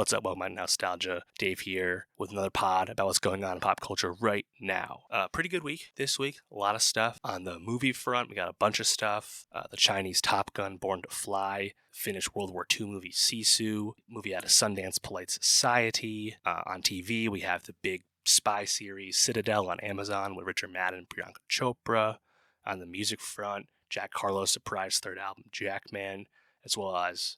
What's up, Welcome to Nostalgia? Dave here with another pod about what's going on in pop culture right now. Pretty good week this week. A lot of stuff on the movie front. We got a bunch of stuff. The Chinese Top Gun, Born to Fly, finished World War II movie Sisu, movie out of Sundance, Polite Society. On TV, we have the big spy series Citadel on Amazon with Richard Madden and Priyanka Chopra. On the music front, Jack Harlow's surprise third album, Jackman, as well as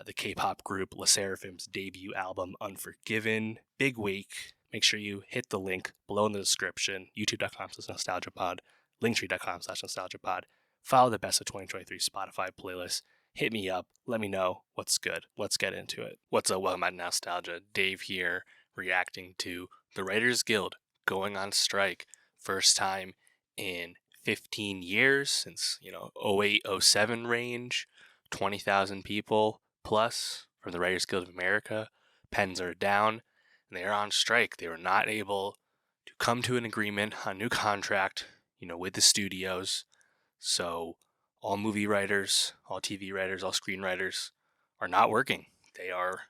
the K-pop group SSERAFIM's debut album, Unforgiven. Big week. Make sure you hit the link below in the description, youtube.com/nostalgiapod, linktree.com/nostalgiapod. Follow the Best of 2023 Spotify playlist. Hit me up. Let me know what's good. Let's get into it. What's up, welcome to Nostalgia. Dave here, reacting to the Writers Guild going on strike. First time in 15 years since, 08-07 range. 20,000 people plus from the Writers Guild of America. Pens are down, and they are on strike. They were not able to come to an agreement on a new contract, with the studios. So all movie writers, all TV writers, all screenwriters are not working. They are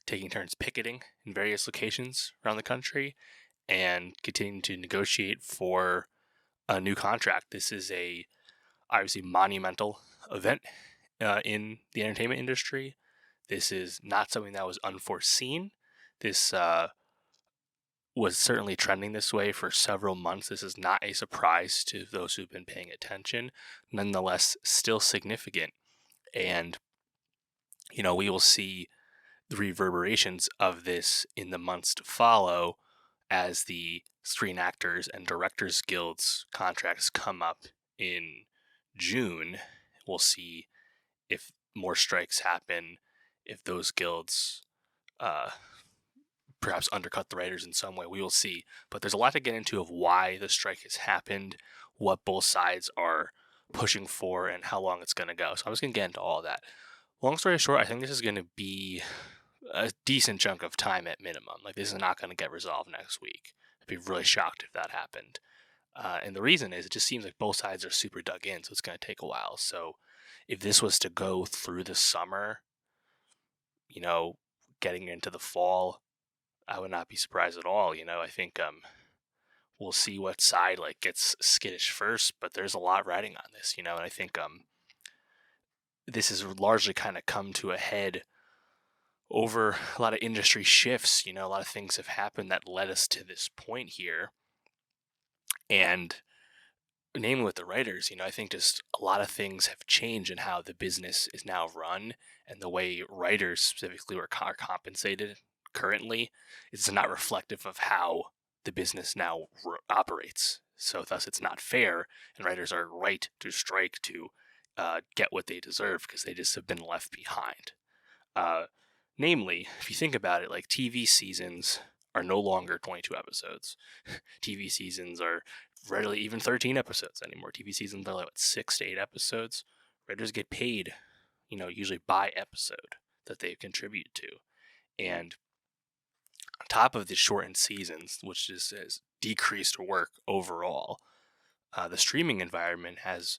taking turns picketing in various locations around the country and continuing to negotiate for a new contract. This is a obviously monumental event in the entertainment industry. This is not something that was unforeseen. This was certainly trending this way for several months. This is not a surprise to those who've been paying attention. Nonetheless, still significant. And, we will see the reverberations of this in the months to follow as the Screen Actors and Directors Guilds contracts come up in June. We'll see if more strikes happen, if those guilds perhaps undercut the writers in some way. We will see. But there's a lot to get into of why the strike has happened, what both sides are pushing for, and how long it's going to go. So I'm just going to get into all of that. Long story short, I think this is going to be a decent chunk of time at minimum. Like, this is not going to get resolved next week. I'd be really shocked if that happened. And the reason is it just seems like both sides are super dug in, so it's going to take a while. So if this was to go through the summer, getting into the fall, I would not be surprised at all. I think we'll see what side gets skittish first, but there's a lot riding on this, and I think this has largely kind of come to a head over a lot of industry shifts. A lot of things have happened that led us to this point here. And namely with the writers, I think just a lot of things have changed in how the business is now run, and the way writers specifically are compensated currently is not reflective of how the business now operates. So thus it's not fair, and writers are right to strike to get what they deserve because they just have been left behind. Namely, if you think about it, TV seasons are no longer 22 episodes. TV seasons are rarely even 13 episodes anymore. TV seasons are 6 to 8 episodes. Writers get paid, usually by episode that they contribute to. And on top of the shortened seasons, which just has decreased work overall, the streaming environment has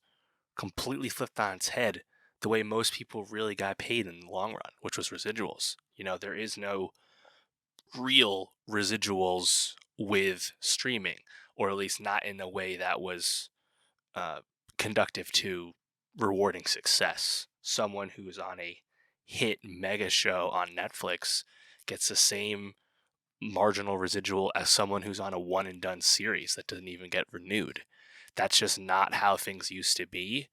completely flipped on its head the way most people really got paid in the long run, which was residuals. There is no real residuals with streaming, or at least not in a way that was conductive to rewarding success. Someone who's on a hit mega show on Netflix gets the same marginal residual as someone who's on a one and done series that doesn't even get renewed. That's just not how things used to be.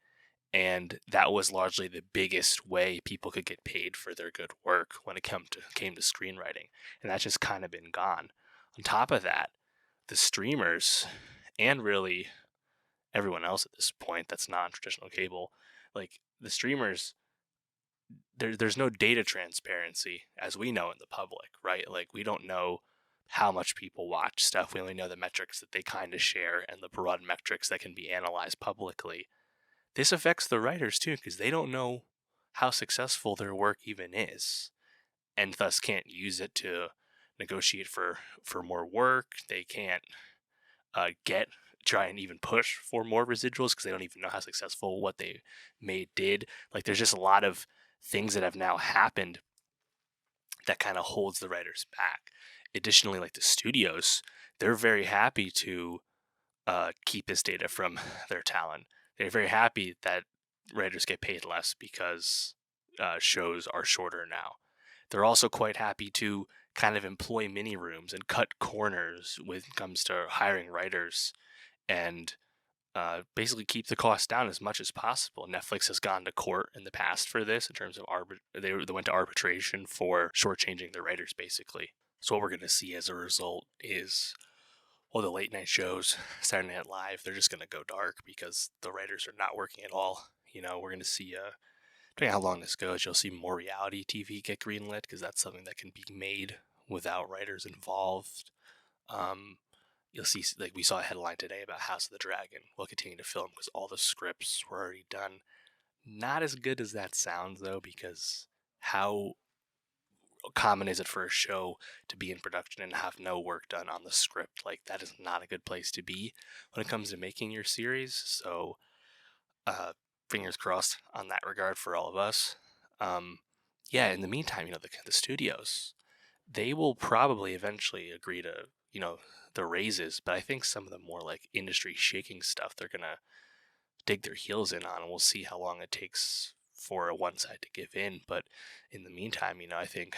And that was largely the biggest way people could get paid for their good work when it came to screenwriting. And that's just kind of been gone. On top of that, the streamers, and really everyone else at this point that's non-traditional cable, the streamers, there's no data transparency as we know in the public, right? We don't know how much people watch stuff. We only know the metrics that they kind of share and the broad metrics that can be analyzed publicly. This affects the writers too, because they don't know how successful their work even is, and thus can't use it to negotiate for more work. They can't try and even push for more residuals because they don't even know how successful what they made did. There's just a lot of things that have now happened that kind of holds the writers back. Additionally, like the studios, they're very happy to keep this data from their talent. They're very happy that writers get paid less because shows are shorter now. They're also quite happy to kind of employ mini rooms and cut corners when it comes to hiring writers and basically keep the cost down as much as possible. Netflix has gone to court in the past for this in terms of they went to arbitration for shortchanging their writers, basically. So what we're going to see as a result is, well, the late night shows, Saturday Night Live, they're just going to go dark because the writers are not working at all. You know, we're going to see, depending on how long this goes, you'll see more reality TV get greenlit because that's something that can be made without writers involved. You'll see, like we saw a headline today about House of the Dragon will continue to film because all the scripts were already done. Not as good as that sounds, though, because how common is it for a show to be in production and have no work done on the script? Like, that is not a good place to be when it comes to making your series. So, fingers crossed on that regard for all of us. Yeah, in the meantime, the studios, they will probably eventually agree to, the raises, but I think some of the more like industry shaking stuff they're gonna dig their heels in on, and we'll see how long it takes for one side to give in. But in the meantime, I think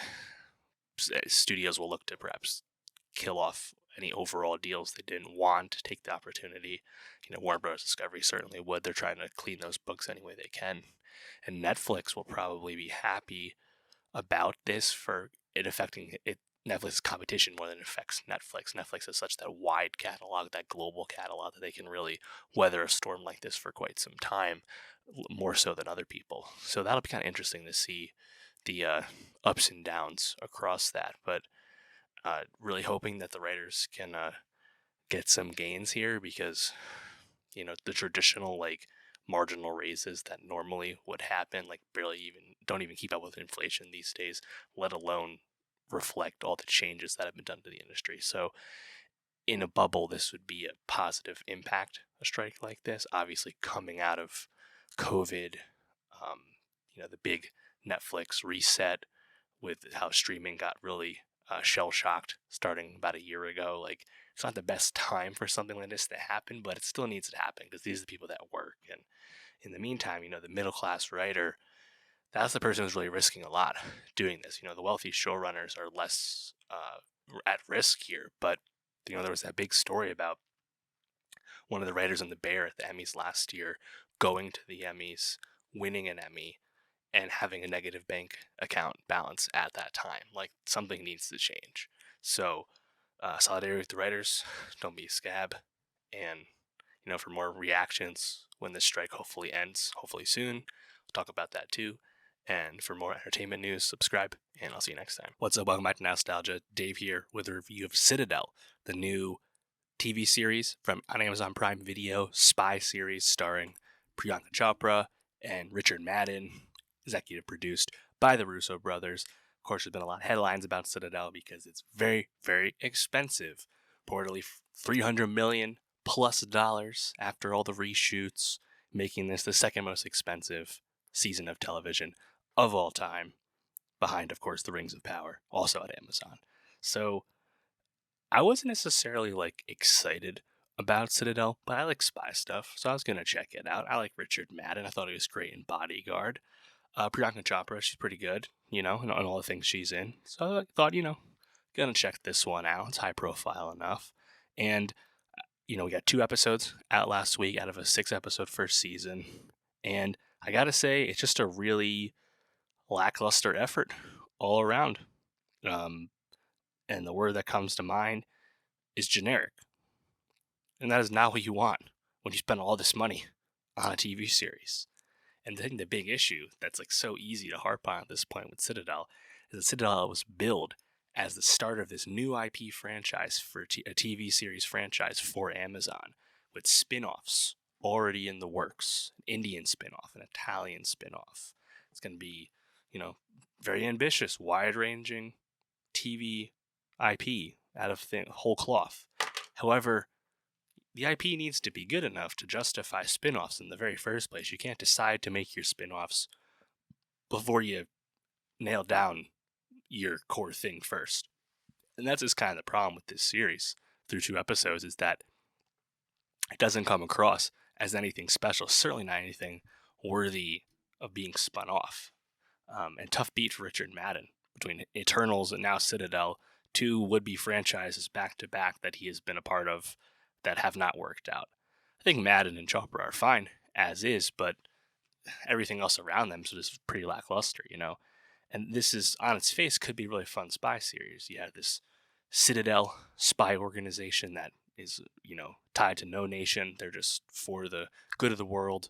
studios will look to perhaps kill off any overall deals they didn't want, to take the opportunity. Warner Bros. Discovery certainly would. They're trying to clean those books any way they can. And Netflix will probably be happy about this for it affecting Netflix's competition more than it affects Netflix. Netflix has such that wide catalog, that global catalog, that they can really weather a storm like this for quite some time, more so than other people. So that'll be kind of interesting to see the ups and downs across that. But really hoping that the writers can get some gains here, because the traditional like marginal raises that normally would happen like don't even keep up with inflation these days, let alone reflect all the changes that have been done to the industry. So in a bubble, this would be a positive impact, a strike like this. Obviously coming out of COVID, the big Netflix reset with how streaming got really shell-shocked starting about a year ago. Like, it's not the best time for something like this to happen, but it still needs to happen because these are the people that work. And in the meantime, the middle-class writer, that's the person who's really risking a lot doing this. The wealthy showrunners are less at risk here, but there was that big story about one of the writers on The Bear at the Emmys last year going to the Emmys, winning an Emmy, and having a negative bank account balance at that time. Like, something needs to change. So, solidarity with the writers, don't be a scab. And, for more reactions when this strike hopefully ends, hopefully soon, we'll talk about that too. And for more entertainment news, subscribe, and I'll see you next time. What's up? Welcome back to Nostalgia. Dave here with a review of Citadel, the new TV series on Amazon Prime Video, spy series starring Priyanka Chopra and Richard Madden, executive produced by the Russo brothers. Of course, there's been a lot of headlines about Citadel because it's very, very expensive. Reportedly $300 million plus after all the reshoots, making this the second most expensive season of television of all time, behind, of course, The Rings of Power, also at Amazon. So I wasn't necessarily excited about Citadel, but I like spy stuff, so I was gonna check it out. I like Richard Madden. I thought he was great in Bodyguard. Priyanka Chopra, she's pretty good, in all the things she's in. So I thought, gonna check this one out. It's high profile enough. And, we got 2 episodes out last week out of a 6-episode first season. And I gotta say, it's just a really lackluster effort all around. And the word that comes to mind is generic. And that is not what you want when you spend all this money on a TV series. And I think the big issue that's so easy to harp on at this point with Citadel is that Citadel was billed as the start of this new IP franchise for a TV series franchise for Amazon, with spin-offs already in the works. An Indian spin-off, an Italian spin-off. It's going to be, very ambitious, wide-ranging TV IP out of whole cloth. However, the IP needs to be good enough to justify spin-offs in the very first place. You can't decide to make your spin-offs before you nail down your core thing first. And that's just kind of the problem with this series through 2 episodes, is that it doesn't come across as anything special, certainly not anything worthy of being spun off. And tough beat for Richard Madden between Eternals and now Citadel, two would-be franchises back-to-back that he has been a part of that have not worked out. I think Madden and Chopra are fine as is, but everything else around them is pretty lackluster, And this is, on its face, could be a really fun spy series. You have this Citadel spy organization that is, tied to no nation. They're just for the good of the world,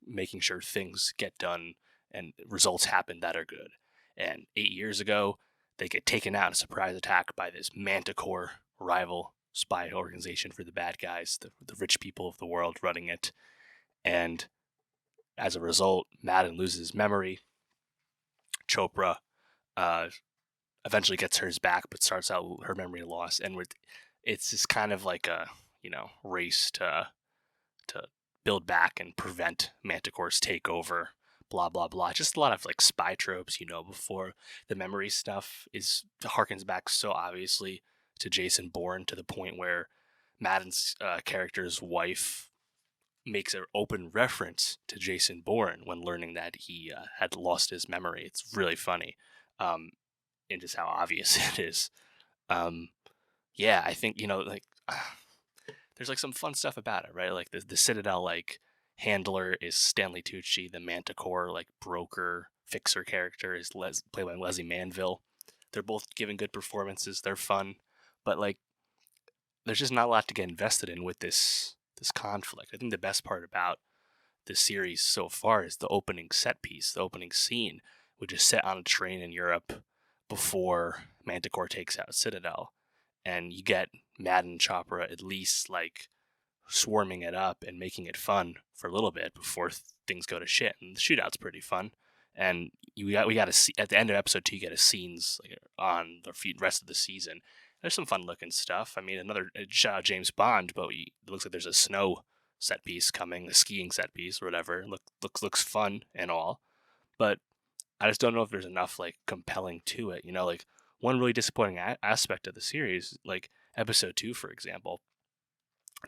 making sure things get done and results happen that are good. And 8 years ago, they get taken out in a surprise attack by this Manticore rival spy organization for the bad guys, the rich people of the world running it. And as a result, Madden loses his memory. Chopra eventually gets hers back, but starts out her memory loss. And it's just kind of like a race to build back and prevent Manticore's takeover. Blah blah blah. Just a lot of like spy tropes, before the memory stuff harkens back so obviously to Jason Bourne, to the point where Madden's character's wife makes an open reference to Jason Bourne when learning that he had lost his memory. It's really funny, and just how obvious it is. I think there's like some fun stuff about it, right? Like the Citadel handler is Stanley Tucci. The Manticore broker fixer character is played by Leslie Manville. They're both giving good performances. They're fun, but there's just not a lot to get invested in with this conflict. I think the best part about the series so far is the opening set piece, the opening scene, which is set on a train in Europe before Manticore takes out Citadel, and you get Madden and Chopra at least swarming it up and making it fun for a little bit before things go to shit. And the shootout's pretty fun. And we got to see at the end of episode 2, you get a scenes on the rest of the season. There's some fun looking stuff. I mean, another shout out James Bond, but it looks like there's a snow set piece coming, a skiing set piece or whatever. Looks fun and all, but I just don't know if there's enough compelling to it. One really disappointing aspect of the series, episode 2, for example.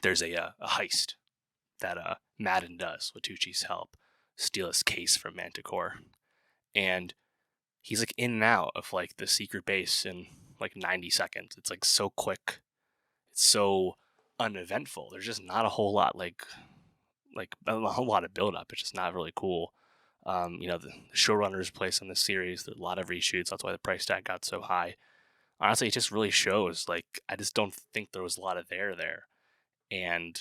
There's a heist that Madden does with Tucci's help, steal his case from Manticore, and he's in and out of the secret base in 90 seconds. It's so quick, it's so uneventful. There's just not a whole lot a whole lot of build up. It's just not really cool. The showrunner's place on this series, there's a lot of reshoots. That's why the price tag got so high. Honestly, it just really shows. I just don't think there was a lot of there. And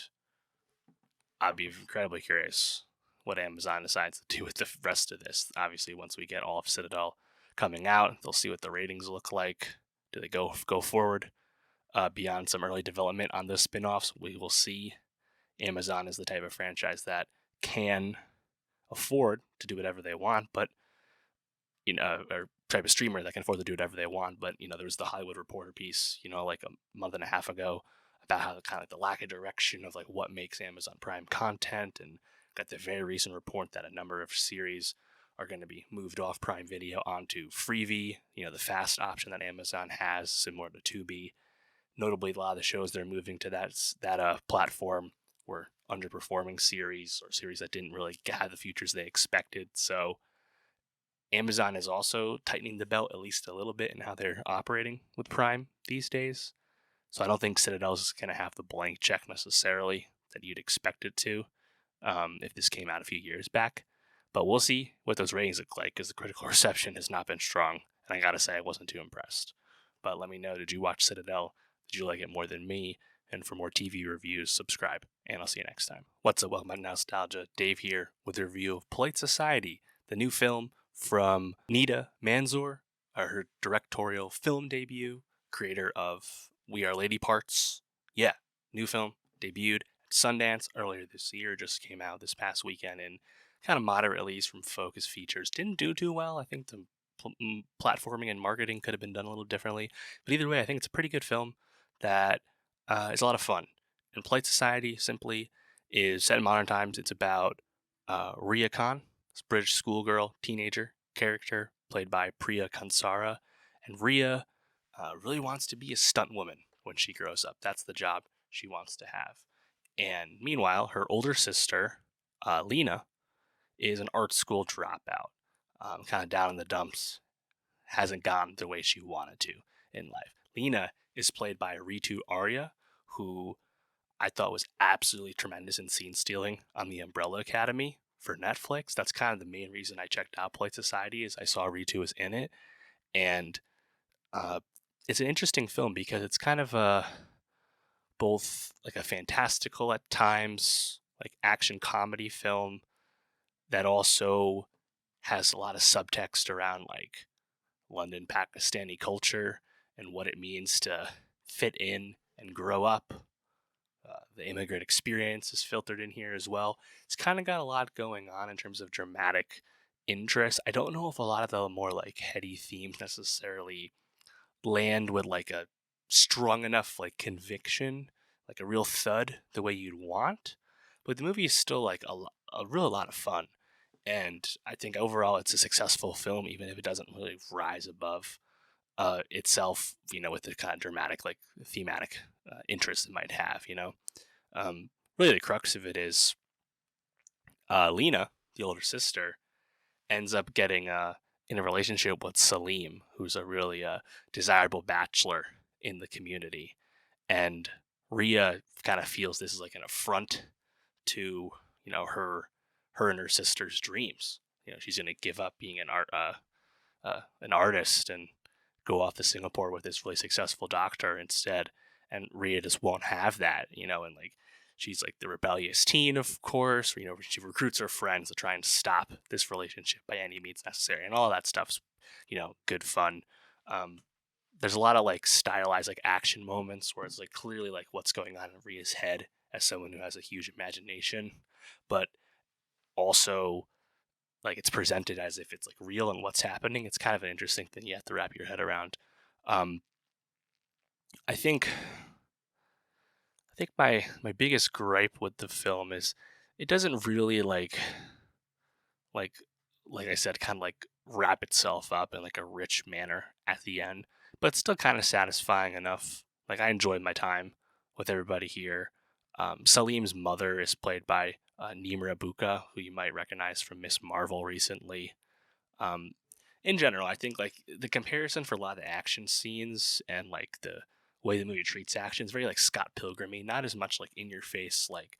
I'd be incredibly curious what Amazon decides to do with the rest of this. Obviously, once we get all of Citadel coming out, they'll see what the ratings look like. Do they go forward beyond some early development on the spin-offs? We will see. Amazon is the type of franchise that can afford to do whatever they want, but or type of streamer that can afford to do whatever they want. But there was the Hollywood Reporter piece, a month and a half ago, about how the lack of direction of what makes Amazon Prime content, and got the very recent report that a number of series are going to be moved off Prime Video onto Freevee, the fast option that Amazon has, similar to Tubi. Notably, a lot of the shows they're moving to that platform were underperforming series, or series that didn't really have the features they expected. So Amazon is also tightening the belt at least a little bit in how they're operating with Prime these days. So I don't think Citadel is going to have the blank check necessarily that you'd expect it to if this came out a few years back. But we'll see what those ratings look like, because the critical reception has not been strong. And I gotta say, I wasn't too impressed. But let me know, did you watch Citadel? Did you like it more than me? And for more TV reviews, subscribe. And I'll see you next time. What's up, welcome to Nostalgia. Dave here with a review of Polite Society, the new film from Nida Manzoor, her directorial film debut, creator of We Are Lady Parts. Yeah, new film, debuted at Sundance earlier this year, just came out this past weekend in kind of moderate release from Focus Features. Didn't do too well. I think the platforming and marketing could have been done a little differently. But either way, I think it's a pretty good film that is a lot of fun. And Polite Society simply is set in modern times. It's about Ria Khan, this British schoolgirl, teenager character, played by Priya Kansara, and Rhea really wants to be a stunt woman when she grows up. That's the job she wants to have. And meanwhile, her older sister, Lena, is an art school dropout, kind of down in the dumps, hasn't gone the way she wanted to in life. Lena is played by Ritu Arya, who I thought was absolutely tremendous in scene stealing on the Umbrella Academy for Netflix. That's kind of the main reason I checked out Polite Society, is I saw Ritu was in it. And uh, it's an interesting film because it's kind of both like a fantastical at times, like action comedy film that also has a lot of subtext around like London Pakistani culture and what it means to fit in and grow up. The immigrant experience is filtered in here as well. It's kind of got a lot going on in terms of dramatic interest. I don't know if a lot of the more like heady themes necessarily land with like a strong enough like conviction, like a real thud, the way you'd want. But the movie is still like a real lot of fun. And I think overall it's a successful film, even if it doesn't really rise above itself, with the kind of dramatic, like thematic interest it might have, really the crux of it is Lena, the older sister, ends up getting in a relationship with Salim, who's a really desirable bachelor in the community. And Rhea kind of feels this is like an affront to, her and her sister's dreams. She's going to give up being an artist and go off to Singapore with this really successful doctor instead. And Rhea just won't have that, and like she's like the rebellious teen, of course. She recruits her friends to try and stop this relationship by any means necessary, and all that stuff's good fun. There's a lot of like stylized like action moments where it's like clearly like what's going on in Rhea's head as someone who has a huge imagination, but also like it's presented as if it's like real and what's happening. It's kind of an interesting thing you have to wrap your head around. I think my biggest gripe with the film is it doesn't really like I said, kind of like wrap itself up in like a rich manner at the end, but it's still kind of satisfying enough. Like I enjoyed my time with everybody here. Salim's mother is played by Nimra Buka, who you might recognize from Miss Marvel recently. Um, in general, I think like the comparison for a lot of the action scenes and like the way the movie treats action is very like Scott Pilgrim-y, not as much like in your face like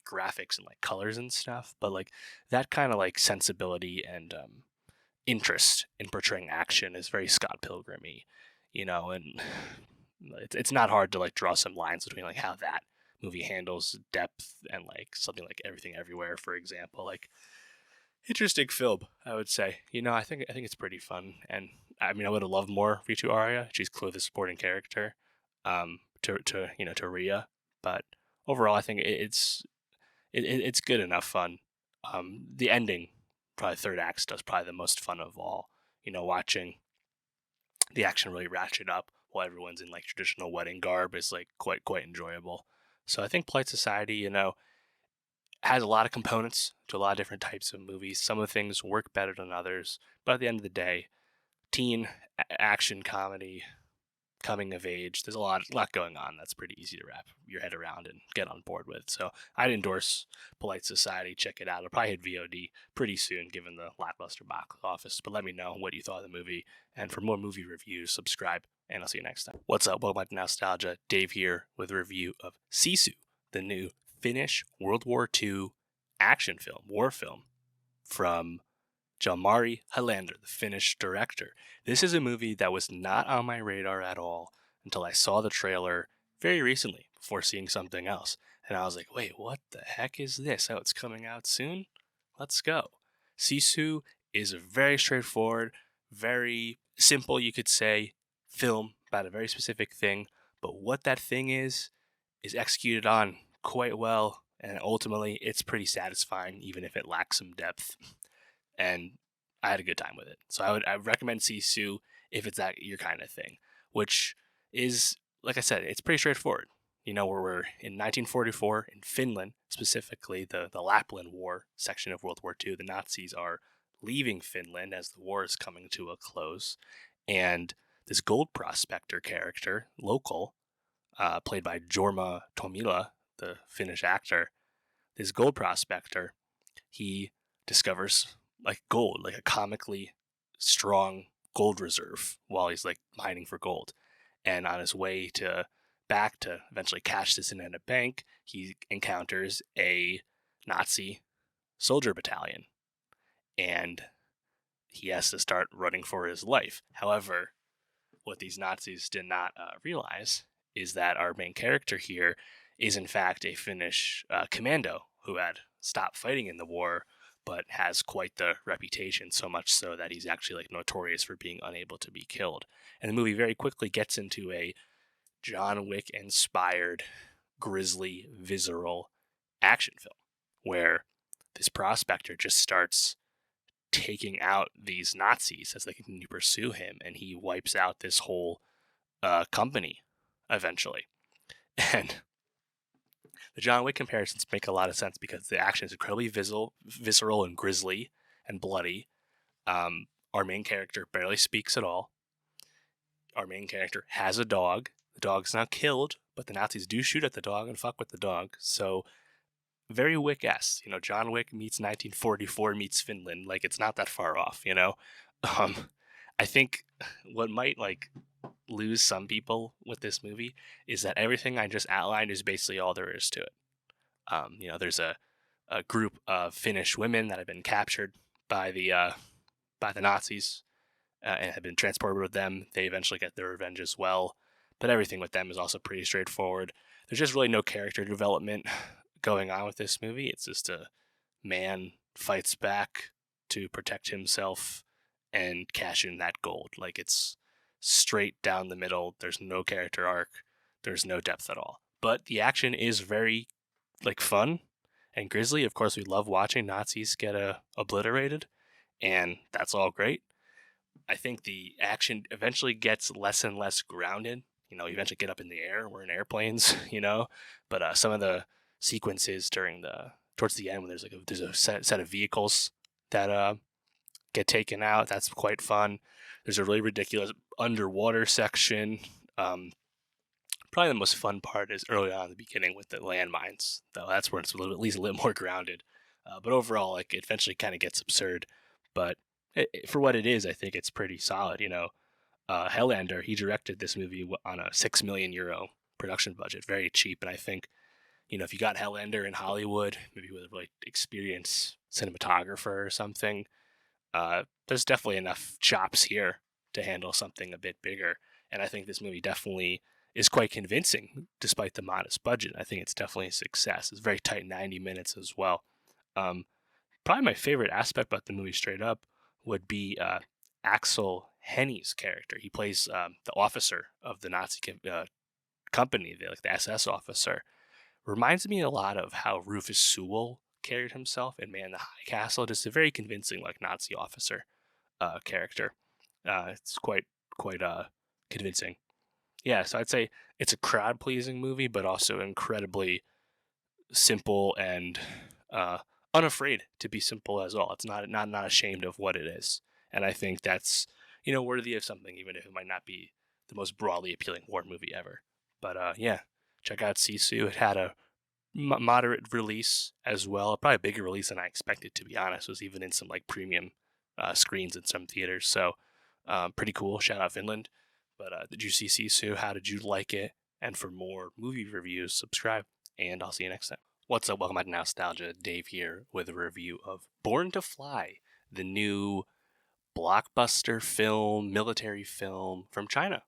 graphics and like colors and stuff, but like that kind of like sensibility and interest in portraying action is very Scott Pilgrim-y, and it's not hard to like draw some lines between like how that movie handles depth and like something like Everything Everywhere, for example. Like interesting film, I would say. I think it's pretty fun, and I mean I would have loved more Ritu Arya. She's clearly the supporting character, to Rhea, but overall I think it's good enough fun. The ending, probably third act, stuff's probably the most fun of all. Watching the action really ratchet up while everyone's in like traditional wedding garb is like quite enjoyable. So I think Polite Society, has a lot of components to a lot of different types of movies. Some of the things work better than others, but at the end of the day, teen action comedy, coming of age, there's a lot going on that's pretty easy to wrap your head around and get on board with. So I'd endorse Polite Society. Check it out. It'll probably hit VOD pretty soon given the lackluster box office, but let me know what you thought of the movie. And for more movie reviews, subscribe, and I'll see you next time. What's up? Welcome back to Nostalgia. Dave here with a review of Sisu, the new Finnish World War II action film, war film, from Jalmari Helander, the Finnish director. This is a movie that was not on my radar at all until I saw the trailer very recently before seeing something else. And I was like, wait, what the heck is this? Oh, it's coming out soon? Let's go. Sisu is a very straightforward, very simple, you could say, film about a very specific thing. But what that thing is executed on quite well. And ultimately, it's pretty satisfying, even if it lacks some depth. And I had a good time with it. So I would recommend Sisu if it's that your kind of thing, which is, like I said, it's pretty straightforward. Where we're in 1944 in Finland, specifically the Lapland War section of World War II. The Nazis are leaving Finland as the war is coming to a close, and this gold prospector character, local, played by Jorma Tomila, the Finnish actor, this gold prospector, he discovers like gold, like a comically strong gold reserve while he's like mining for gold. And on his way to back to eventually cash this in at a bank, he encounters a Nazi soldier battalion, and he has to start running for his life. However, what these Nazis did not realize is that our main character here is in fact a Finnish commando who had stopped fighting in the war, but has quite the reputation, so much so that he's actually like notorious for being unable to be killed. And the movie very quickly gets into a John Wick inspired, grisly, visceral action film where this prospector just starts taking out these Nazis as they continue to pursue him, and he wipes out this whole company eventually. And the John Wick comparisons make a lot of sense because the action is incredibly visceral and grisly and bloody. Our main character barely speaks at all. Our main character has a dog. The dog's not killed, but the Nazis do shoot at the dog and fuck with the dog. So very Wick-esque. John Wick meets 1944 meets Finland. Like, it's not that far off, I think what might lose some people with this movie is that everything I just outlined is basically all there is to it. There's a group of Finnish women that have been captured by the Nazis and have been transported with them. They eventually get their revenge as well, but everything with them is also pretty straightforward. There's just really no character development going on with this movie. It's just a man fights back to protect himself and cash in that gold. Like, it's straight down the middle. There's no character arc. There's no depth at all. But the action is very fun and grisly. Of course, we love watching Nazis get obliterated, and that's all great. I think the action eventually gets less and less grounded. You eventually get up in the air. We're in airplanes, but some of the sequences towards the end when there's a set of vehicles that get taken out, that's quite fun. There's a really ridiculous underwater section. Probably the most fun part is early on in the beginning with the landmines, though. That's where it's at least a little more grounded. But overall, it eventually kind of gets absurd. But for what it is, I think it's pretty solid. Highlander, he directed this movie on a €6 million production budget, very cheap. And I think, if you got Highlander in Hollywood, maybe with a really experienced cinematographer or something, there's definitely enough chops here to handle something a bit bigger. And I think this movie definitely is quite convincing despite the modest budget. I think it's definitely a success. It's very tight 90 minutes as well. Probably my favorite aspect about the movie straight up would be Axel Hennie's character. He plays the officer of the Nazi company, the SS officer. Reminds me a lot of how Rufus Sewell carried himself in Man in the High Castle. Just a very convincing Nazi officer character. It's quite convincing. Yeah, so I'd say it's a crowd-pleasing movie, but also incredibly simple and unafraid to be simple as well. It's not ashamed of what it is, and I think that's worthy of something, even if it might not be the most broadly appealing war movie ever. But yeah, check out Sisu. It had a moderate release as well, probably a bigger release than I expected, to be honest. It was even in some premium screens in some theaters, so pretty cool. Shout out Finland. But did you see Sisu? How did you like it? And for more movie reviews, subscribe, and I'll see you next time. What's up? Welcome back to Nostalgia. Dave here with a review of Born to Fly, the new blockbuster film, military film from China.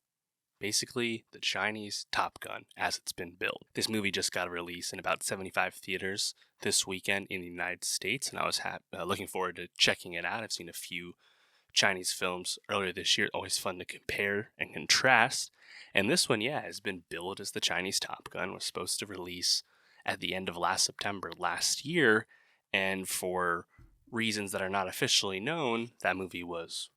Basically, the Chinese Top Gun as it's been billed. This movie just got a release in about 75 theaters this weekend in the United States, and I was looking forward to checking it out. I've seen a few Chinese films earlier this year. Always fun to compare and contrast. And this one, has been billed as the Chinese Top Gun. Was supposed to release at the end of last September last year, and for reasons that are not officially known, that movie was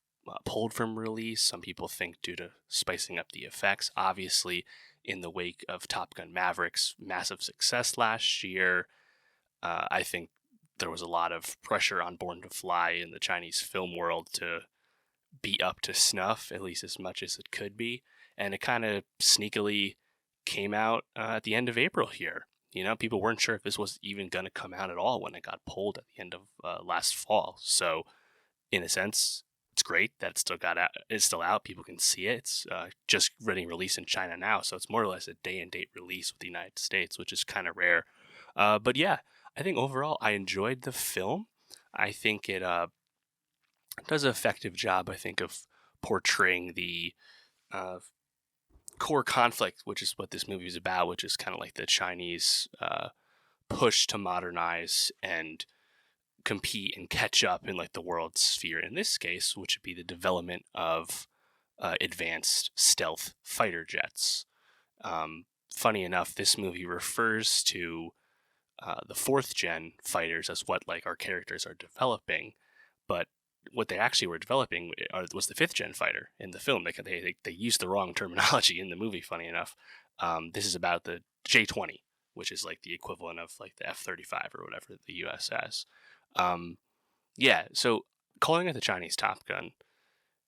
pulled from release. Some people think due to spicing up the effects. Obviously, in the wake of Top Gun Maverick's massive success last year, I think there was a lot of pressure on Born to Fly in the Chinese film world to be up to snuff, at least as much as it could be. And it kind of sneakily came out at the end of April here. People weren't sure if this was even going to come out at all when it got pulled at the end of last fall. So, in a sense, it's great that it's still out. People can see it. It's just getting released in China now, so it's more or less a day and date release with the United States, which is kind of rare. But yeah, I think overall I enjoyed the film. I think it does an effective job, I think, of portraying the core conflict, which is what this movie is about, which is kind of like the Chinese push to modernize and compete and catch up in like the world sphere. In this case, which would be the development of advanced stealth fighter jets. Funny enough, this movie refers to the fourth gen fighters as what like our characters are developing, but what they actually were developing was the fifth gen fighter in the film. They used the wrong terminology in the movie. Funny enough, this is about the J-20, which is like the equivalent of like the F-35 or whatever the U.S. has. Yeah, so calling it the Chinese Top Gun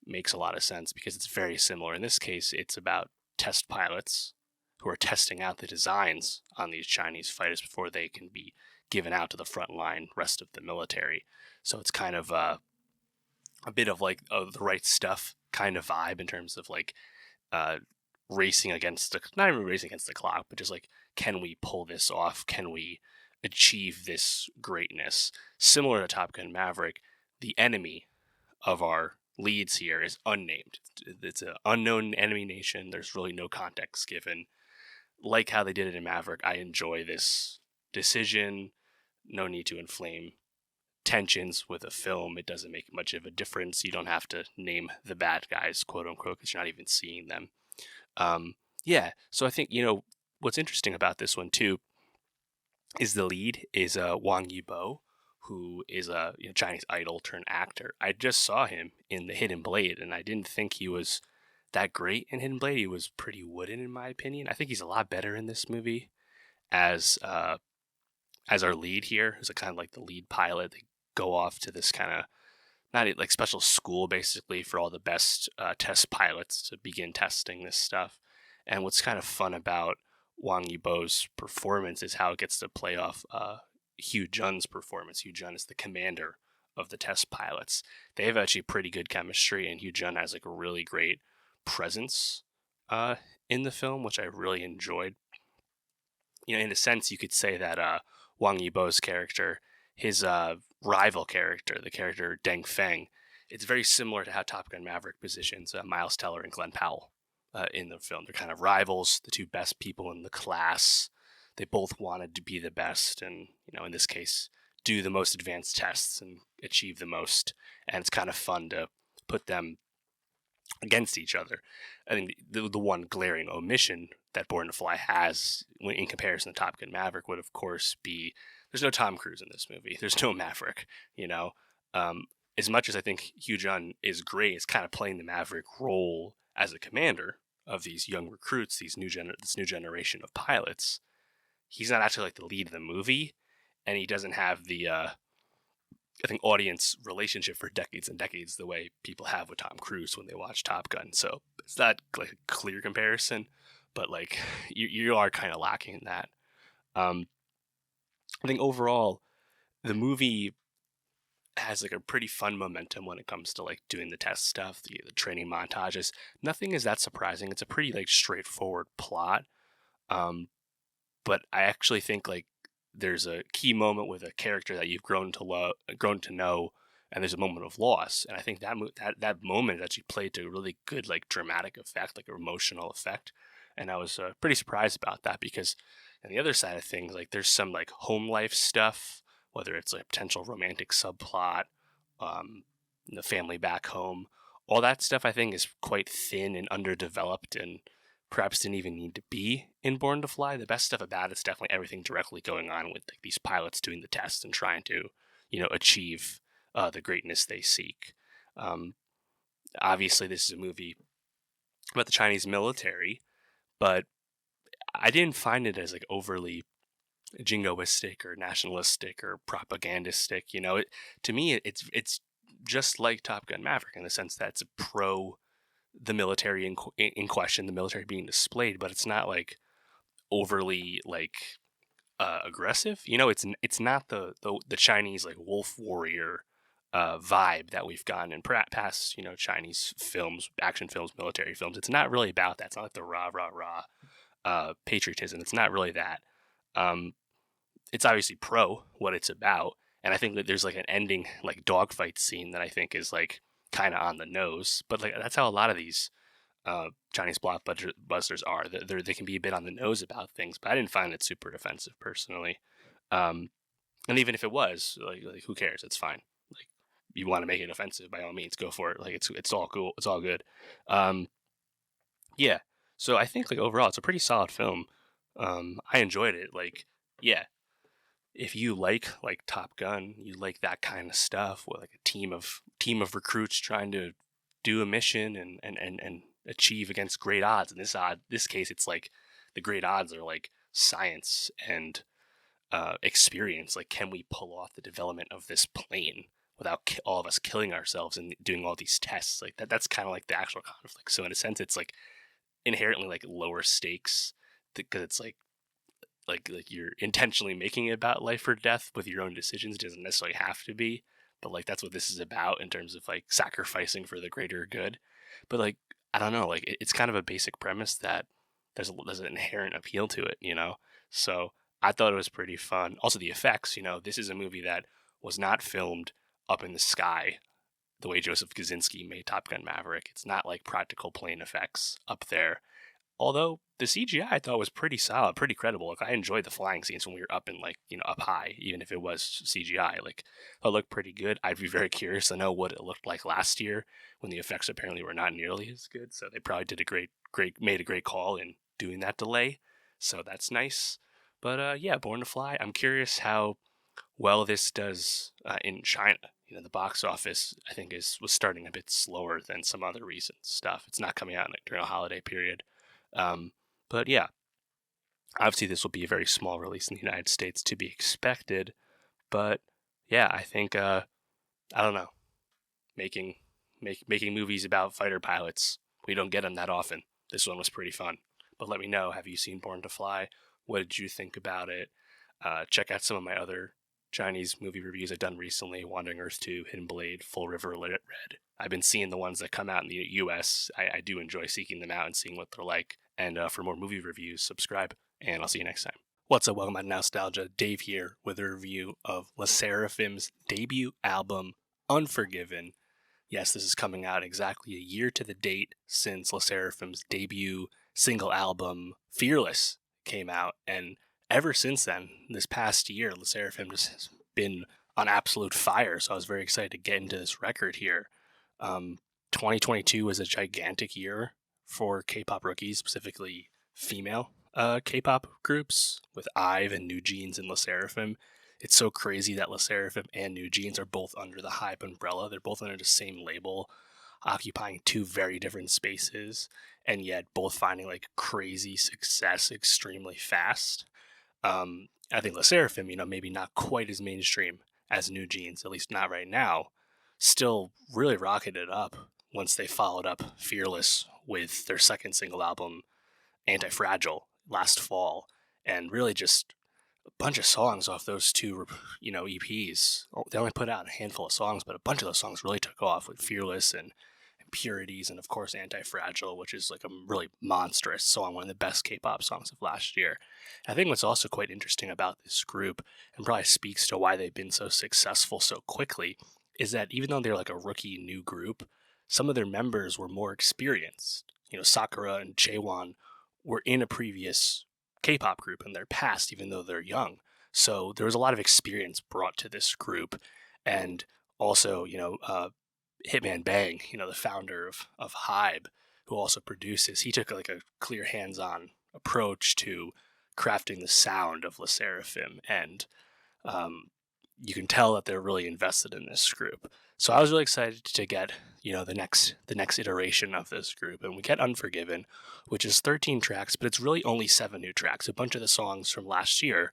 makes a lot of sense because it's very similar. In this case, it's about test pilots who are testing out the designs on these Chinese fighters before they can be given out to the frontline rest of the military. So it's kind of a bit of like the right stuff kind of vibe in terms of like racing against not even racing against the clock, but just like, can we pull this off? Can we achieve this greatness? Similar to Top Gun Maverick, the enemy of our leads here is unnamed. It's an unknown enemy nation. There's really no context given. Like how they did it in Maverick, I enjoy this decision. No need to inflame tensions with a film. It doesn't make much of a difference. You don't have to name the bad guys, quote unquote, because you're not even seeing them. Yeah, so I think, what's interesting about this one too is the lead is Wang Yibo, who is a Chinese idol turned actor. I just saw him in The Hidden Blade, and I didn't think he was that great in Hidden Blade. He was pretty wooden, in my opinion. I think he's a lot better in this movie as our lead here, who's kind of like the lead pilot. They go off to this kind of not like special school basically for all the best test pilots to begin testing this stuff. And what's kind of fun about Wang Yibo's performance is how it gets to play off Hugh Jun's performance. Hugh Jun is the commander of the test pilots. They have actually pretty good chemistry, and Hugh Jun has like a really great presence in the film, which I really enjoyed. In a sense, you could say that Wang Yibo's character, his rival character, the character Deng Feng, it's very similar to how Top Gun Maverick positions Miles Teller and Glenn Powell in the film. They're kind of rivals, the two best people in the class. They both wanted to be the best and, in this case, do the most advanced tests and achieve the most. And it's kind of fun to put them against each other. I think the one glaring omission that Born to Fly has in comparison to Top Gun Maverick would, of course, be there's no Tom Cruise in this movie. There's no Maverick, As much as I think Hugh Jun is great, it's kind of playing the Maverick role as a commander of these young recruits, this new generation of pilots. He's not actually like the lead of the movie, and he doesn't have the I think audience relationship for decades and decades the way people have with Tom Cruise when they watch Top Gun. So it's not like a clear comparison, but like you are kind of lacking in that. I think overall the movie has like a pretty fun momentum when it comes to like doing the test stuff, the training montages. Nothing is that surprising. It's a pretty like straightforward plot. But I actually think like there's a key moment with a character that you've grown to know, and there's a moment of loss. And I think that moment is actually played to a really good like dramatic effect, like an emotional effect. And I was pretty surprised about that because on the other side of things, like there's some like home life stuff, whether it's like a potential romantic subplot, the family back home, all that stuff I think is quite thin and underdeveloped and perhaps didn't even need to be in Born to Fly. The best stuff about it's definitely everything directly going on with like these pilots doing the tests and trying to, achieve the greatness they seek. Obviously, this is a movie about the Chinese military, but I didn't find it as like overly jingoistic or nationalistic or propagandistic. To me, it's just like Top Gun Maverick in the sense that it's pro the military in question, the military being displayed, but it's not like overly like aggressive. It's not the Chinese like wolf warrior vibe that we've gotten in past Chinese films, action films, military films. It's not really about that. It's not like the rah rah rah patriotism. It's not really that. Um, it's obviously pro what it's about, and I think that there's like an ending like dogfight scene that I think is like kind of on the nose, but like that's how a lot of these Chinese blockbusters are. They can be a bit on the nose about things, but I didn't find it super offensive personally. Um, and even if it was, like who cares? It's fine. Like you want to make it offensive, by all means, go for it. Like it's all cool. It's all good. Um, yeah. So I think like overall, it's a pretty solid film. I enjoyed it. Like yeah, if you like Top Gun, you like that kind of stuff with like a team of recruits trying to do a mission and achieve against great odds. In this case, it's like the great odds are like science and experience. Like, can we pull off the development of this plane without all of us killing ourselves and doing all these tests? Like that's kind of like the actual conflict. So in a sense, it's like inherently like lower stakes because it's like you're intentionally making it about life or death with your own decisions. It doesn't necessarily have to be, but like that's what this is about in terms of like sacrificing for the greater good. But like I don't know, like it's kind of a basic premise that there's an inherent appeal to it. So I thought it was pretty fun. Also the effects, this is a movie that was not filmed up in the sky the way Joseph Kosinski made Top Gun Maverick. It's not like practical plane effects up there. Although the CGI I thought was pretty solid, pretty credible. Like I enjoyed the flying scenes when we were up in like up high, even if it was CGI. Like it looked pretty good. I'd be very curious to know what it looked like last year when the effects apparently were not nearly as good. So they probably did made a great call in doing that delay. So that's nice. But yeah, Born to Fly. I'm curious how well this does in China. The box office I think was starting a bit slower than some other recent stuff. It's not coming out during a holiday period. Um, but yeah, obviously this will be a very small release in the United States to be expected. But yeah, I think I don't know, making movies about fighter pilots, we don't get them that often. This one was pretty fun. But let me know, have you seen Born to Fly? What did you think about it? Check out some of my other Chinese movie reviews I've done recently: Wandering Earth 2, Hidden Blade, Full River Red. I've been seeing the ones that come out in the US. I do enjoy seeking them out and seeing what they're like. And for more movie reviews, subscribe, and I'll see you next time. What's up? Welcome back to Nostalgia. Dave here with a review of SSERAFIM's debut album, Unforgiven. Yes, this is coming out exactly a year to the date since SSERAFIM's debut single album, Fearless, came out. And ever since then, this past year, SSERAFIM just has been on absolute fire. So I was very excited to get into this record here. 2022 was a gigantic year for K-pop rookies, specifically female K-pop groups with IVE and New Jeans and SSERAFIM. It's so crazy that SSERAFIM and New Jeans are both under the HYBE umbrella. They're both under the same label, occupying two very different spaces, and yet both finding like crazy success extremely fast. I think SSERAFIM, maybe not quite as mainstream as New Jeans, at least not right now, still really rocketed up once they followed up Fearless with their second single album, Anti-Fragile, last fall, and really just a bunch of songs off those two, EPs. They only put out a handful of songs, but a bunch of those songs really took off with Fearless and Purities, and of course Anti-Fragile, which is like a really monstrous song, one of the best K-pop songs of last year. I think what's also quite interesting about this group, and probably speaks to why they've been so successful so quickly, is that even though they're like a rookie new group, some of their members were more experienced. Sakura and Chaewon were in a previous K-pop group in their past, even though they're young. So there was a lot of experience brought to this group. And also, Hitman Bang, the founder of HYBE, who also produces, he took like a clear hands-on approach to crafting the sound of SSERAFIM, and you can tell that they're really invested in this group. So I was really excited to get the next iteration of this group, and we get Unforgiven, which is 13 tracks, but it's really only 7 new tracks. A bunch of the songs from last year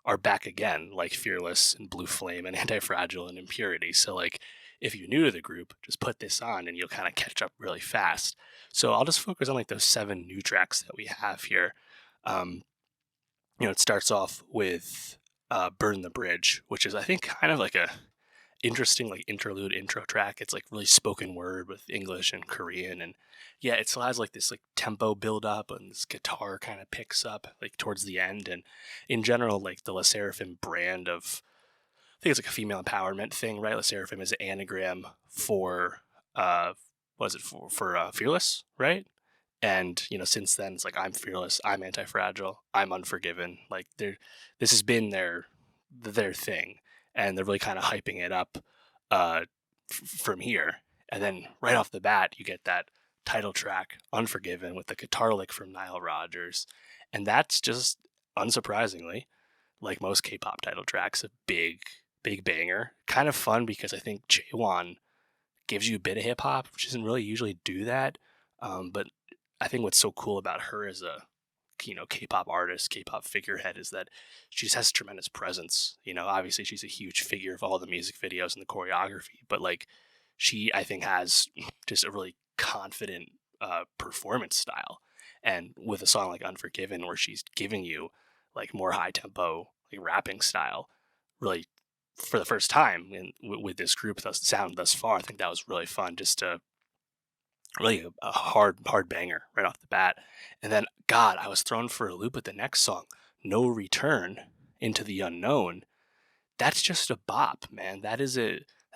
are back again, like Fearless and Blue Flame and Anti-Fragile and Impurity. So like, if you're new to the group, just put this on and you'll kind of catch up really fast. So I'll just focus on like those 7 new tracks that we have here. It starts off with Burn the Bridge, which is I think kind of like a interesting like interlude intro track. It's like really spoken word with English and Korean, and yeah, it still has like this like tempo build up, and this guitar kind of picks up like towards the end. And in general, like the SSERAFIM brand of, I think it's like a female empowerment thing, right? SSERAFIM is an anagram for what is it for Fearless, right? And since then it's like I'm fearless, I'm anti-fragile, I'm unforgiven. Like this has been their thing, and they're really kind of hyping it up from here. And then right off the bat, you get that title track, Unforgiven, with the guitar lick from Nile Rodgers, and that's just unsurprisingly, like most K-pop title tracks, a big banger. Kind of fun because I think Jaewon gives you a bit of hip hop, which doesn't really usually do that. But I think what's so cool about her as a K-pop artist, K-pop figurehead, is that she just has tremendous presence. Obviously she's a huge figure of all the music videos and the choreography, but like she, I think, has just a really confident performance style. And with a song like Unforgiven, where she's giving you like more high tempo, like rapping style, really for the first time with this group sound thus far, I think that was really fun. Just to really a hard banger right off the bat. And then, God, I was thrown for a loop with the next song, No Return, Into the Unknown. That's just a bop, man. Has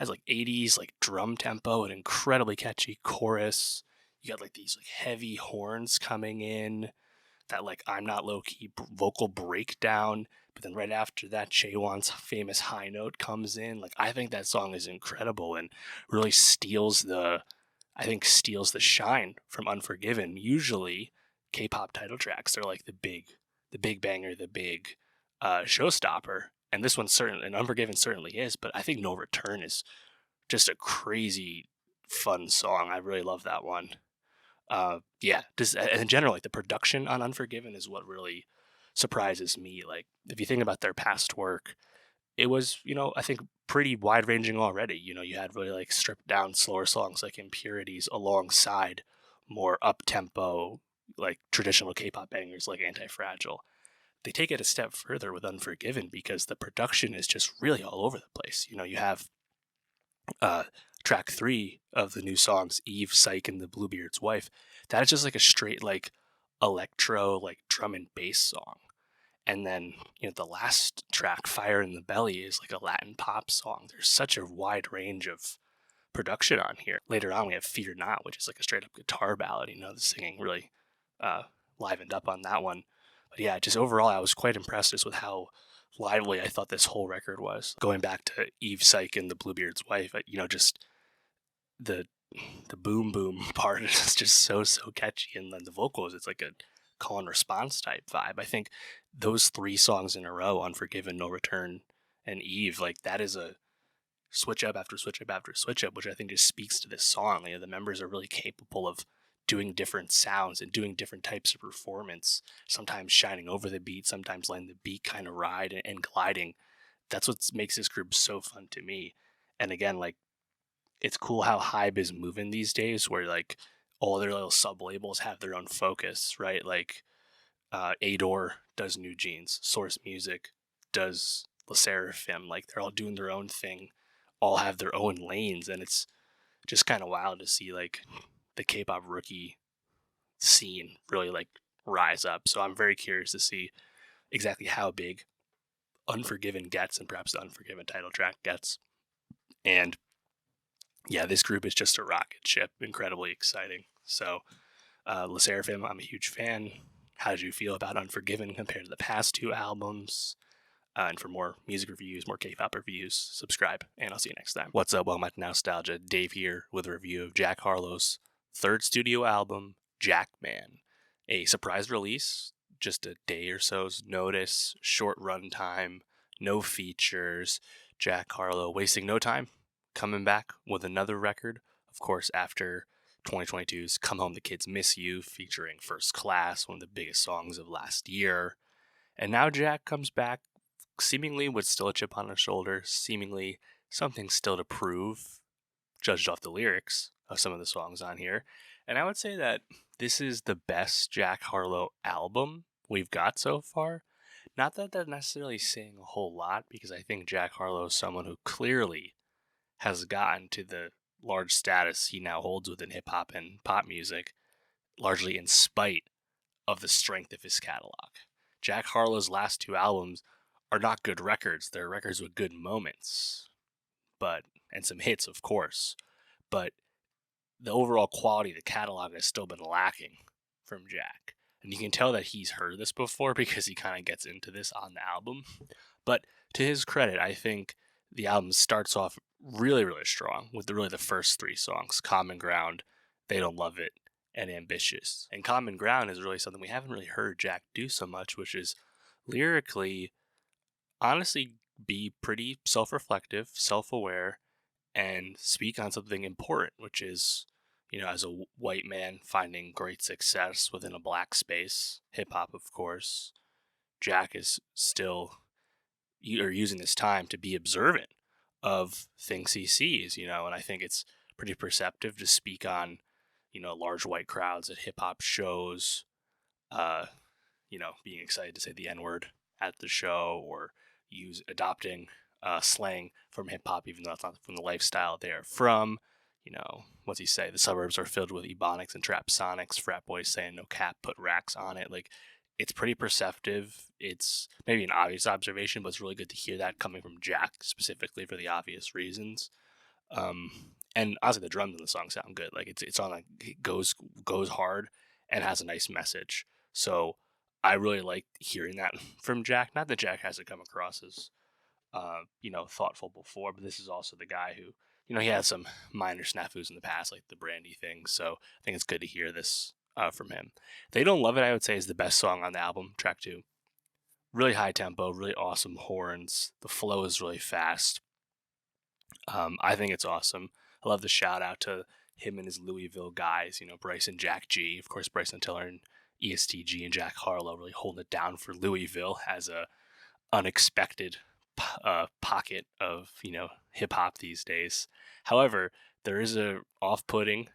like 80s like drum tempo, an incredibly catchy chorus. You got like these like heavy horns coming in, that like I'm Not Low-Key vocal breakdown. But then right after that, Jaewon's famous high note comes in. Like, I think that song is incredible and really steals the shine from Unforgiven. Usually K-pop title tracks are like the big banger, the big showstopper. And this one's certain, and Unforgiven certainly is, but I think No Return is just a crazy fun song. I really love that one. Just in general, like the production on Unforgiven is what really surprises me. Like, if you think about their past work, it was, I think pretty wide ranging already. You had really like stripped down slower songs like Impurities alongside more up tempo, like traditional K-pop bangers like Anti-Fragile. They take it a step further with Unforgiven because the production is just really all over the place. You have track 3 of the new songs, Eve, Psych, and the Bluebeard's Wife. That is just like a straight like electro, like drum and bass song. And then, the last track, Fire in the Belly, is like a Latin pop song. There's such a wide range of production on here. Later on, we have Fear Not, which is like a straight up guitar ballad. The singing really livened up on that one. But yeah, just overall, I was quite impressed just with how lively I thought this whole record was. Going back to Eve, Psych, and the Bluebeard's Wife, just the boom part is just so catchy, and then the vocals, it's like a call and response type vibe. I think those 3 songs in a row, Unforgiven, No Return, and Eve, like that is a switch up after switch up after switch up, which I think just speaks to this song. The members are really capable of doing different sounds and doing different types of performance, sometimes shining over the beat, sometimes letting the beat kind of ride and gliding. That's what makes this group so fun to me. And again, like, it's cool how Hybe is moving these days, where like all their little sub labels have their own focus, right? Like Adore does New Jeans, Source Music does SSERAFIM. Like, they're all doing their own thing, all have their own lanes, and it's just kind of wild to see like the K-pop rookie scene really like rise up. So I'm very curious to see exactly how big Unforgiven gets, and perhaps the Unforgiven title track gets. And yeah, this group is just a rocket ship, incredibly exciting. So SSERAFIM, I'm a huge fan. How did you feel about Unforgiven compared to the past 2 albums? And for more music reviews, more K-pop reviews, subscribe, and I'll see you next time. What's up, welcome back to Nostalgia. Dave here with a review of Jack Harlow's 3rd studio album, Jackman. A surprise release, just a day or so's notice, short run time, no features. Jack Harlow wasting no time, coming back with another record, of course, after 2022's Come Home the Kids Miss You, featuring First Class, one of the biggest songs of last year. And now Jack comes back seemingly with still a chip on his shoulder, seemingly something still to prove, judged off the lyrics of some of the songs on here. And I would say that this is the best Jack Harlow album we've got so far. Not that that's necessarily saying a whole lot, because I think Jack Harlow is someone who clearly has gotten to the large status he now holds within hip hop and pop music, largely in spite of the strength of his catalog. Jack Harlow's last two albums are not good records. They're records with good moments, but and some hits, of course. But the overall quality of the catalog has still been lacking from Jack. And you can tell that he's heard this before because he kind of gets into this on the album. But to his credit, I think the album starts off really, really strong with the first three songs: Common Ground, They Don't Love It, and Ambitious. And Common Ground is really something we haven't really heard Jack do so much, which is lyrically, honestly, be pretty self-reflective, self-aware, and speak on something important, which is, as a white man finding great success within a black space, hip hop, of course, Jack is still using this time to be observant of things he sees, and I think it's pretty perceptive to speak on, large white crowds at hip hop shows, uh, being excited to say the N word at the show, or adopting slang from hip hop, even though it's not from the lifestyle they're from. What's he say? The suburbs are filled with ebonics and trap sonics, frat boys saying no cap, put racks on it. Like, it's pretty perceptive. It's maybe an obvious observation, but it's really good to hear that coming from Jack specifically for the obvious reasons. And honestly, the drums in the song sound good. Like, it's on, like, it goes hard and has a nice message. So I really like hearing that from Jack. Not that Jack hasn't come across as, thoughtful before, but this is also the guy who, he had some minor snafus in the past, like the Brandy thing. So I think it's good to hear this from him. They Don't Love It, I would say, is the best song on the album, track 2. Really high tempo, really awesome horns. The flow is really fast. I think it's awesome. I love the shout out to him and his Louisville guys, Bryce and Jack G. Of course, Bryson Tiller and ESTG and Jack Harlow really holding it down for Louisville as a unexpected pocket of, hip hop these days. However, there is a off-putting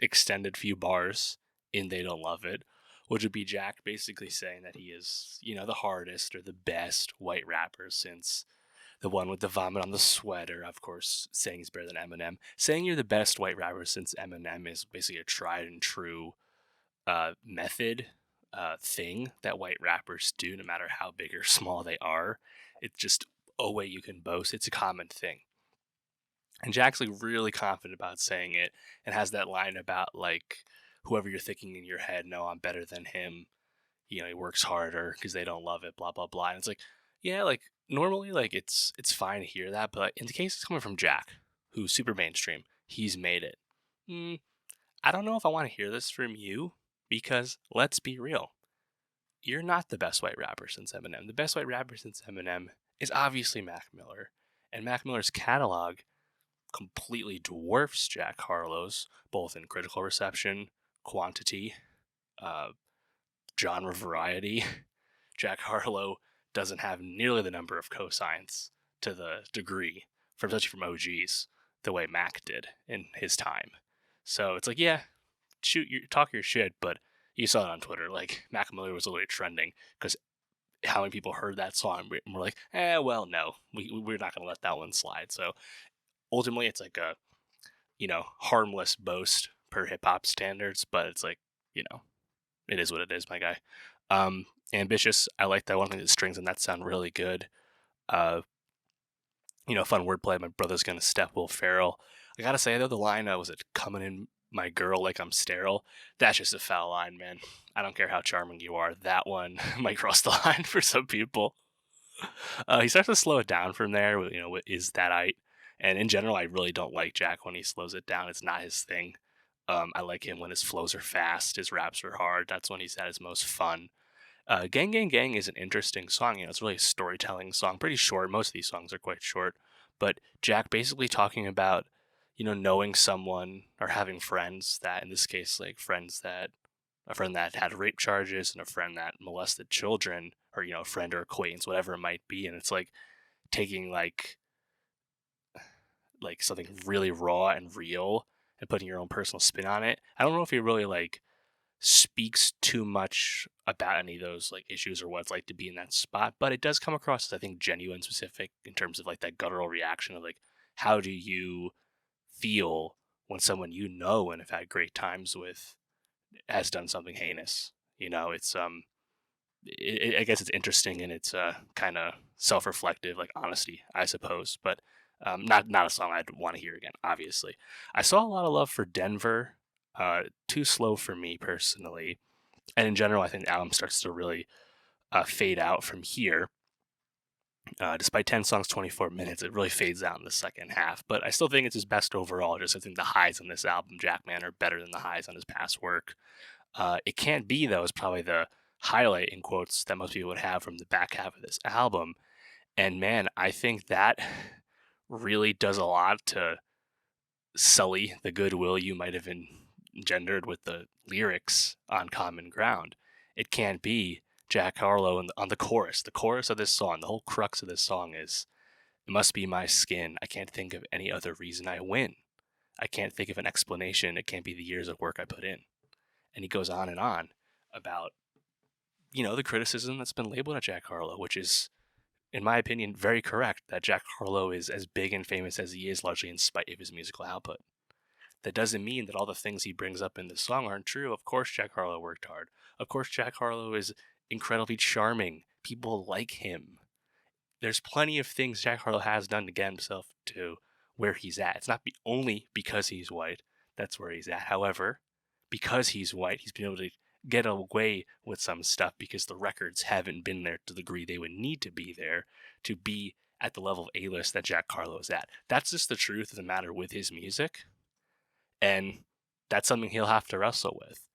extended few bars in They Don't Love It, which would be Jack basically saying that he is, the hardest or the best white rapper since the one with the vomit on the sweater, of course, saying he's better than Eminem. Saying you're the best white rapper since Eminem is basically a tried and true method thing that white rappers do, no matter how big or small they are. It's just a way you can boast. It's a common thing. And Jack's like really confident about saying it, and has that line about, like, whoever you're thinking in your head, no, I'm better than him. He works harder because they don't love it, blah, blah, blah. And it's like, yeah, like, normally, like, it's fine to hear that, but in the case it's coming from Jack, who's super mainstream, he's made it. I don't know if I want to hear this from you, because let's be real. You're not the best white rapper since Eminem. The best white rapper since Eminem is obviously Mac Miller. And Mac Miller's catalog completely dwarfs Jack Harlow's, both in critical reception, quantity, genre variety. Jack Harlow doesn't have nearly the number of cosigns to the degree, especially from OGs, the way Mac did in his time. So it's like, yeah, talk your shit, but you saw it on Twitter. Like, Mac Miller was literally trending because how many people heard that song and were like, well, no, we're not going to let that one slide. So ultimately, it's like a, harmless boast per hip hop standards, but it's like, it is what it is, my guy. Ambitious, I like that one. I think the strings and that sound really good. Fun wordplay. My brother's gonna step Will Ferrell. I gotta say though, the line was it coming in my girl like I'm sterile? That's just a foul line, man. I don't care how charming you are. That one might cross the line for some people. He starts to slow it down from there. What is that I? And in general, I really don't like Jack when he slows it down. It's not his thing. I like him when his flows are fast, his raps are hard. That's when he's at his most fun. Gang Gang Gang is an interesting song. It's really a storytelling song, pretty short. Most of these songs are quite short. But Jack basically talking about, knowing someone or having friends that, in this case, like friends that a friend that had rape charges, and a friend that molested children, or a friend or acquaintance, whatever it might be. And it's like taking like something really raw and real and putting your own personal spin on it. I don't know if he really like speaks too much about any of those like issues or what it's like to be in that spot, but it does come across as, I think, genuine, specific in terms of like that guttural reaction of like, how do you feel when someone and have had great times with has done something heinous? It's I guess it's interesting, and it's kind of self-reflective, like honesty, I suppose. But not a song I'd want to hear again. Obviously, I saw a lot of love for Denver. Too slow for me personally, and in general, I think the album starts to really fade out from here. Despite 10 songs, 24 minutes, it really fades out in the second half. But I still think it's his best overall. Just I think the highs on this album, Jackman, are better than the highs on his past work. It Can't Be, though, is probably the highlight, in quotes, that most people would have from the back half of this album. And man, I think that really does a lot to sully the goodwill you might have engendered with the lyrics on Common Ground. It Can't Be, Jack Harlow on the chorus. The chorus of this song, the whole crux of this song is, "It must be my skin. I can't think of any other reason I win. I can't think of an explanation. It can't be the years of work I put in." And he goes on and on about, the criticism that's been labeled at Jack Harlow, which is, in my opinion, very correct, that Jack Harlow is as big and famous as he is largely in spite of his musical output. That doesn't mean that all the things he brings up in this song aren't true. Of course, Jack Harlow worked hard. Of course, Jack Harlow is incredibly charming. People like him. There's plenty of things Jack Harlow has done to get himself to where he's at. It's not only because he's white that's where he's at. However, because he's white, he's been able to get away with some stuff because the records haven't been there to the degree they would need to be there to be at the level of A-list that Jack Harlow is at. That's just the truth of the matter with his music, and that's something he'll have to wrestle with.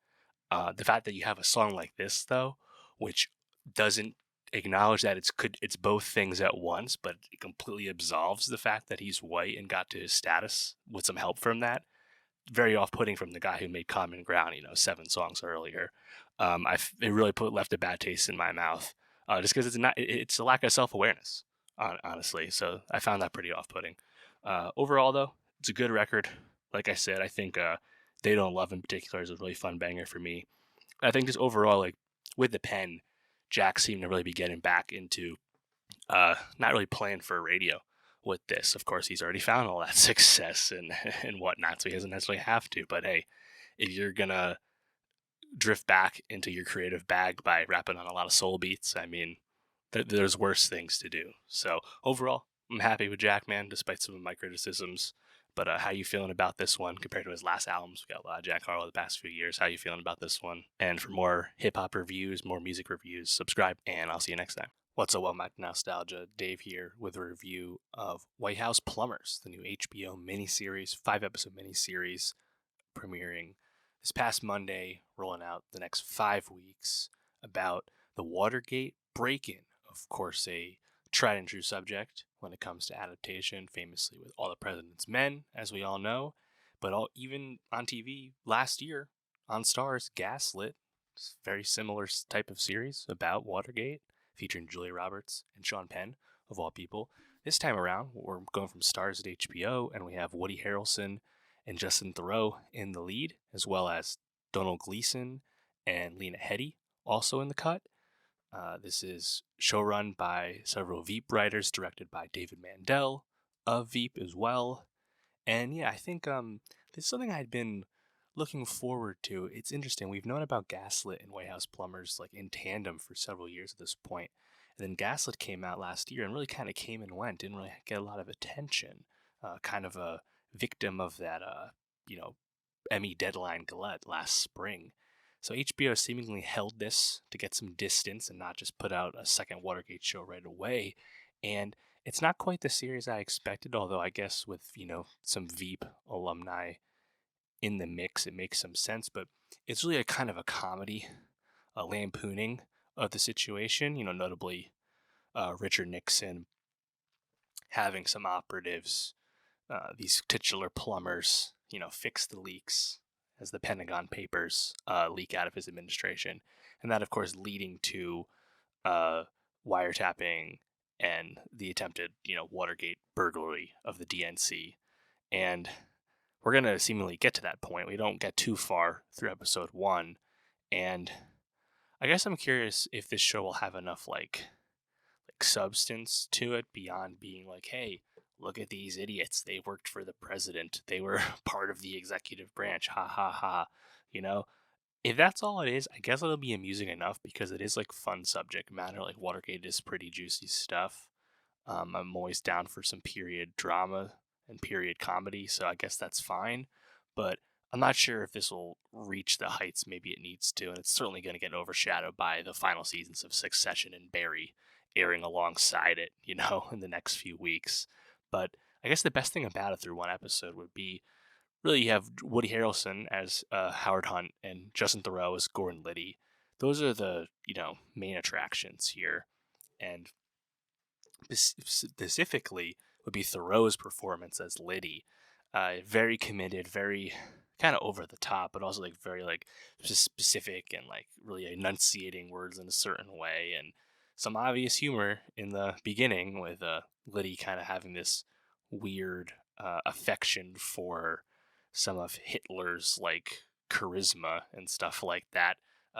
The fact that you have a song like this, though, which doesn't acknowledge that it's both things at once, but it completely absolves the fact that he's white and got to his status with some help from that. Very off-putting from the guy who made Common Ground, 7 songs earlier. It really left a bad taste in my mouth, just because it's a lack of self-awareness, honestly. So I found that pretty off-putting. Overall, though, it's a good record. Like I said, I think They Don't Love in particular is a really fun banger for me. I think just overall, like with the pen, Jack seemed to really be getting back into not really playing for radio with this. Of course, he's already found all that success and whatnot, so he doesn't necessarily have to. But hey, if you're gonna drift back into your creative bag by rapping on a lot of soul beats, I mean, there's worse things to do. So overall, I'm happy with Jackman, despite some of my criticisms. But how you feeling about this one compared to his last albums? We got a lot of Jack Harlow the past few years. How you feeling about this one? And for more hip-hop reviews, more music reviews, subscribe, and I'll see you next time. What's up, Welcome Back to Nostalgia? Dave here with a review of White House Plumbers, the new HBO miniseries, 5-episode miniseries, premiering this past Monday, rolling out the next 5 weeks, about the Watergate break-in. Of course, a tried and true subject when it comes to adaptation, famously with All the President's Men, as we all know, but even on TV last year on Starz, Gaslit, very similar type of series about Watergate, featuring Julia Roberts and Sean Penn, of all people. This time around, we're going from Starz to HBO, and we have Woody Harrelson and Justin Theroux in the lead, as well as Donald Gleason and Lena Headey also in the cut. This is showrun by several Veep writers, directed by David Mandel of Veep as well. And yeah, I think this is something I'd been looking forward to. It's interesting. We've known about Gaslit and White House Plumbers like in tandem for several years at this point. And then Gaslit came out last year and really kind of came and went, didn't really get a lot of attention. Kind of a victim of that, Emmy deadline glut last spring. So HBO seemingly held this to get some distance and not just put out a second Watergate show right away. And it's not quite the series I expected, although I guess with, some Veep alumni in the mix, it makes some sense. But it's really a kind of a comedy, a lampooning of the situation, notably Richard Nixon having some operatives, these titular plumbers, fix the leaks as the Pentagon Papers leak out of his administration, and that, of course, leading to wiretapping and the attempted, Watergate burglary of the DNC. And we're going to seemingly get to that point. We don't get too far through episode 1. And I guess I'm curious if this show will have enough, like substance to it beyond being like, hey, look at these idiots. They worked for the president. They were part of the executive branch. Ha ha ha. If that's all it is, I guess it'll be amusing enough because it is like fun subject matter. Like Watergate is pretty juicy stuff. I'm always down for some period drama and period comedy, so I guess that's fine. But I'm not sure if this will reach the heights maybe it needs to, and it's certainly going to get overshadowed by the final seasons of Succession and Barry airing alongside it, in the next few weeks. But I guess the best thing about it through one episode would be really you have Woody Harrelson as Howard Hunt and Justin Theroux as Gordon Liddy. Those are the, main attractions here. And specifically would be Theroux's performance as Liddy. Very committed, very kind of over the top, but also like very like specific and like really enunciating words in a certain way, and some obvious humor in the beginning with Liddy kind of having this weird affection for some of Hitler's like charisma and stuff like that.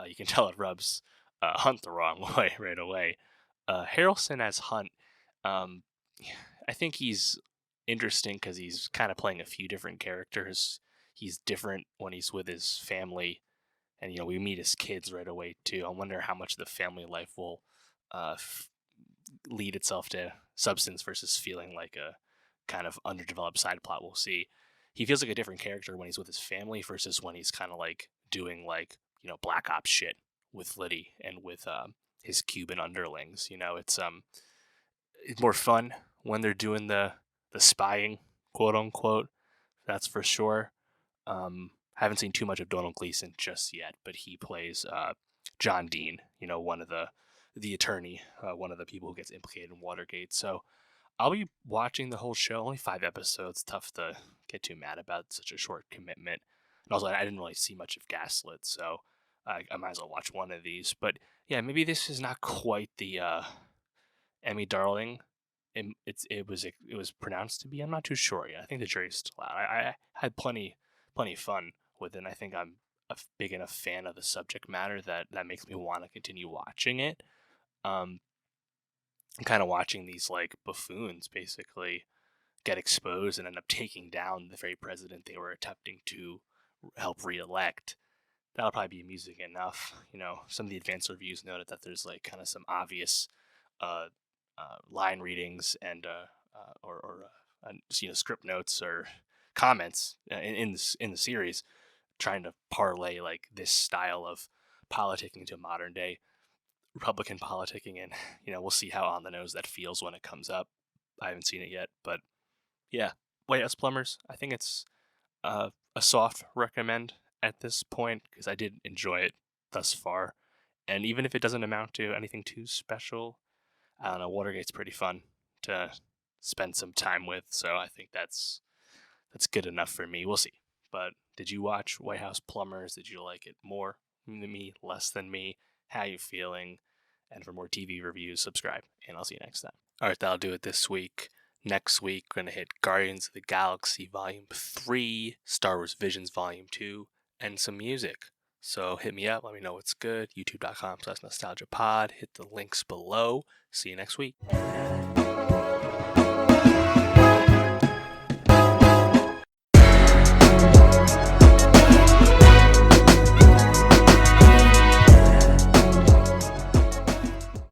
You can tell it rubs Hunt the wrong way right away. Harrelson as Hunt, I think he's interesting because he's kind of playing a few different characters. He's different when he's with his family, and we meet his kids right away too. I wonder how much of the family life will lead itself to substance versus feeling like a kind of underdeveloped side plot. We'll see. He feels like a different character when he's with his family versus when he's kind of like doing like black ops shit with Liddy and with his Cuban underlings. It's more fun when they're doing the spying, quote unquote. That's for sure. Haven't seen too much of Donald Gleason just yet, but he plays John Dean, one of the attorney, one of the people who gets implicated in Watergate. So I'll be watching the whole show. Only 5 episodes. Tough to get too mad about such a short commitment. And also, I didn't really see much of Gaslit, so I might as well watch one of these. But yeah, maybe this is not quite the Emmy darling it was pronounced to be. I'm not too sure yet. I think the jury's still out. I had plenty of fun with it. And I think I'm a big enough fan of the subject matter that makes me want to continue watching it. I'm kind of watching these like buffoons basically get exposed and end up taking down the very president they were attempting to help re-elect. That'll probably be amusing enough. Some of the advanced reviews noted that there's like kind of some obvious line readings and script notes or comments in the series trying to parlay like this style of politicking to modern day Republican politicking, and we'll see how on the nose that feels when it comes up. I haven't seen it yet, but yeah, White House Plumbers. I think it's a soft recommend at this point because I did enjoy it thus far, and even if it doesn't amount to anything too special, I don't know. Watergate's pretty fun to spend some time with, so I think that's good enough for me. We'll see. But did you watch White House Plumbers? Did you like it more than me, less than me? How you feeling? And for more TV reviews, subscribe, and I'll see you next time. All right, that'll do it this week. Next week, we're going to hit Guardians of the Galaxy Volume 3, Star Wars Visions Volume 2, and some music. So hit me up. Let me know what's good. YouTube.com/nostalgiapod. Hit the links below. See you next week.